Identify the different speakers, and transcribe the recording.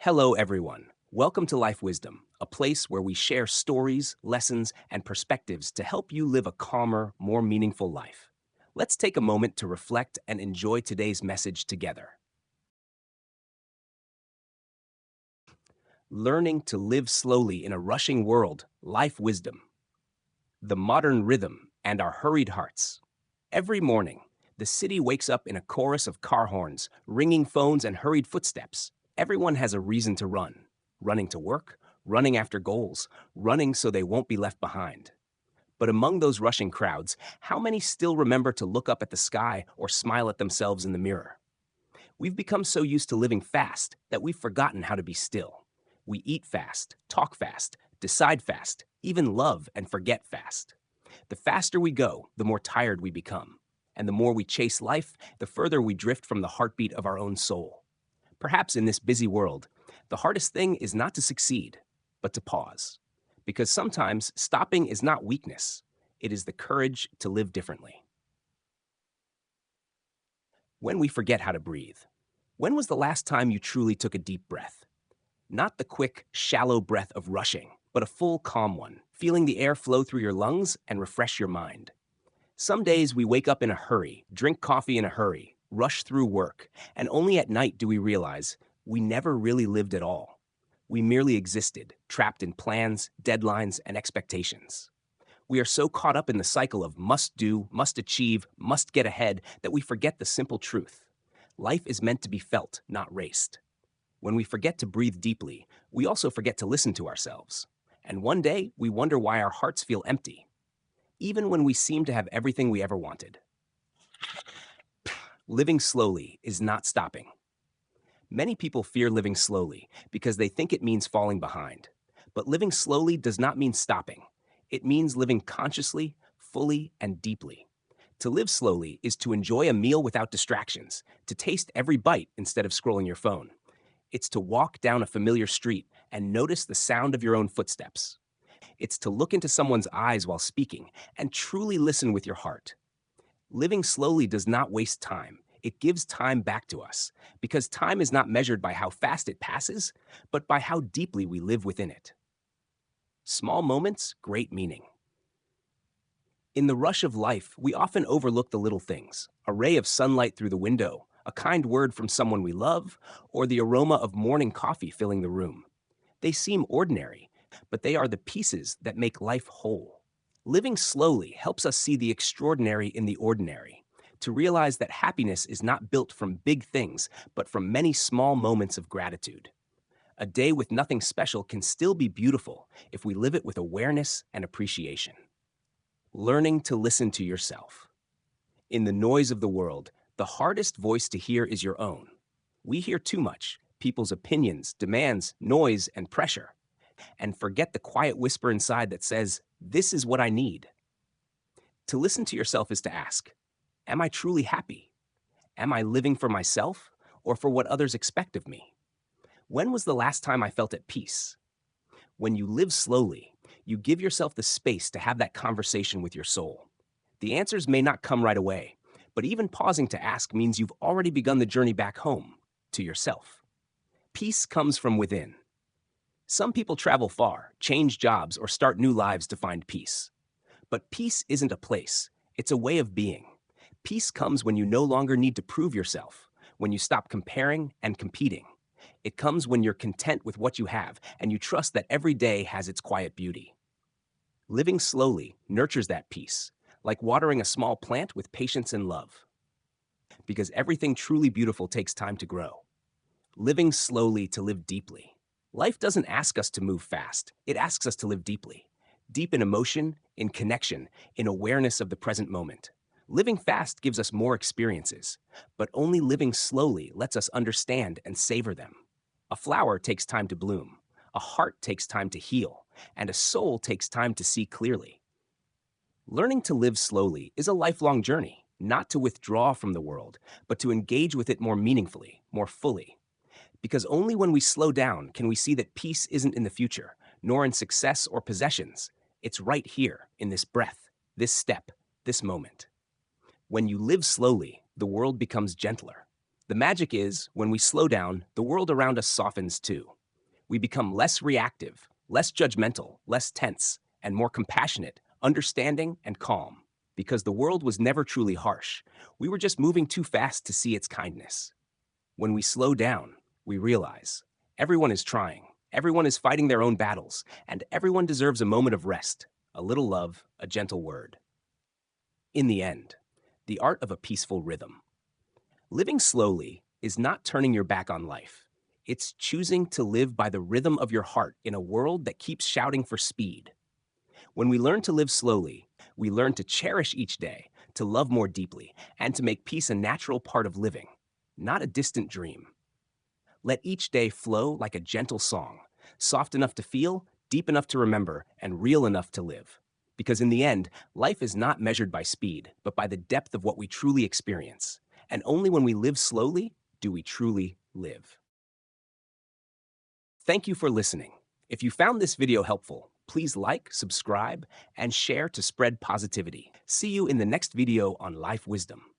Speaker 1: Hello, everyone. Welcome to Life Wisdom, a place where we share stories, lessons, and perspectives to help you live a calmer, more meaningful life. Let's take a moment to reflect and enjoy today's message together. Learning to live slowly in a rushing world, Life Wisdom, the modern rhythm, and our hurried hearts. Every morning, the city wakes up in a chorus of car horns, ringing phones, and hurried footsteps. Everyone has a reason to run. Running to work, running after goals, running so they won't be left behind. But among those rushing crowds, how many still remember to look up at the sky or smile at themselves in the mirror? We've become so used to living fast that we've forgotten how to be still. We eat fast, talk fast, decide fast, even love and forget fast. The faster we go, the more tired we become. And the more we chase life, the further we drift from the heartbeat of our own soul. Perhaps in this busy world, the hardest thing is not to succeed, but to pause. Because sometimes stopping is not weakness, it is the courage to live differently. When we forget how to breathe. When was the last time you truly took a deep breath? Not the quick, shallow breath of rushing, but a full, calm one, feeling the air flow through your lungs and refresh your mind. Some days we wake up in a hurry, drink coffee in a hurry, rush through work, and only at night do we realize we never really lived at all. We merely existed, trapped in plans, deadlines, and expectations. We are so caught up in the cycle of must do, must achieve, must get ahead that we forget the simple truth. Life is meant to be felt, not raced. When we forget to breathe deeply, we also forget to listen to ourselves. And one day, we wonder why our hearts feel empty, even when we seem to have everything we ever wanted. Living slowly is not stopping. Many people fear living slowly because they think it means falling behind. But living slowly does not mean stopping. It means living consciously, fully, and deeply. To live slowly is to enjoy a meal without distractions, to taste every bite instead of scrolling your phone. It's to walk down a familiar street and notice the sound of your own footsteps. It's to look into someone's eyes while speaking and truly listen with your heart. Living slowly does not waste time. It gives time back to us, because time is not measured by how fast it passes, but by how deeply we live within it. Small moments, great meaning. In the rush of life, we often overlook the little things: a ray of sunlight through the window, a kind word from someone we love, or the aroma of morning coffee filling the room. They seem ordinary, but they are the pieces that make life whole. Living slowly helps us see the extraordinary in the ordinary, to realize that happiness is not built from big things, but from many small moments of gratitude. A day with nothing special can still be beautiful if we live it with awareness and appreciation. Learning to listen to yourself. In the noise of the world, the hardest voice to hear is your own. We hear too much: people's opinions, demands, noise, and pressure, and forget the quiet whisper inside that says, "This is what I need." To listen to yourself is to ask, am I truly happy? Am I living for myself or for what others expect of me? When was the last time I felt at peace? When you live slowly, you give yourself the space to have that conversation with your soul. The answers may not come right away, but even pausing to ask means you've already begun the journey back home, to yourself. Peace comes from within. Some people travel far, change jobs, or start new lives to find peace. But peace isn't a place, it's a way of being. Peace comes when you no longer need to prove yourself, when you stop comparing and competing. It comes when you're content with what you have and you trust that every day has its quiet beauty. Living slowly nurtures that peace, like watering a small plant with patience and love. Because everything truly beautiful takes time to grow. Living slowly to live deeply. Life doesn't ask us to move fast, it asks us to live deeply. Deep in emotion, in connection, in awareness of the present moment. Living fast gives us more experiences, but only living slowly lets us understand and savor them. A flower takes time to bloom, a heart takes time to heal, and a soul takes time to see clearly. Learning to live slowly is a lifelong journey, not to withdraw from the world, but to engage with it more meaningfully, more fully. Because only when we slow down can we see that peace isn't in the future, nor in success or possessions. It's right here, in this breath, this step, this moment. When you live slowly, the world becomes gentler. The magic is, when we slow down, the world around us softens too. We become less reactive, less judgmental, less tense, and more compassionate, understanding, and calm. Because the world was never truly harsh. We were just moving too fast to see its kindness. When we slow down, we realize everyone is trying, everyone is fighting their own battles, and everyone deserves a moment of rest, a little love, a gentle word. In the end, the art of a peaceful rhythm. Living slowly is not turning your back on life. It's choosing to live by the rhythm of your heart in a world that keeps shouting for speed. When we learn to live slowly, we learn to cherish each day, to love more deeply, and to make peace a natural part of living, not a distant dream. Let each day flow like a gentle song, soft enough to feel, deep enough to remember, and real enough to live. Because in the end, life is not measured by speed, but by the depth of what we truly experience. And only when we live slowly do we truly live. Thank you for listening. If you found this video helpful, please like, subscribe, and share to spread positivity. See you in the next video on Life Wisdom.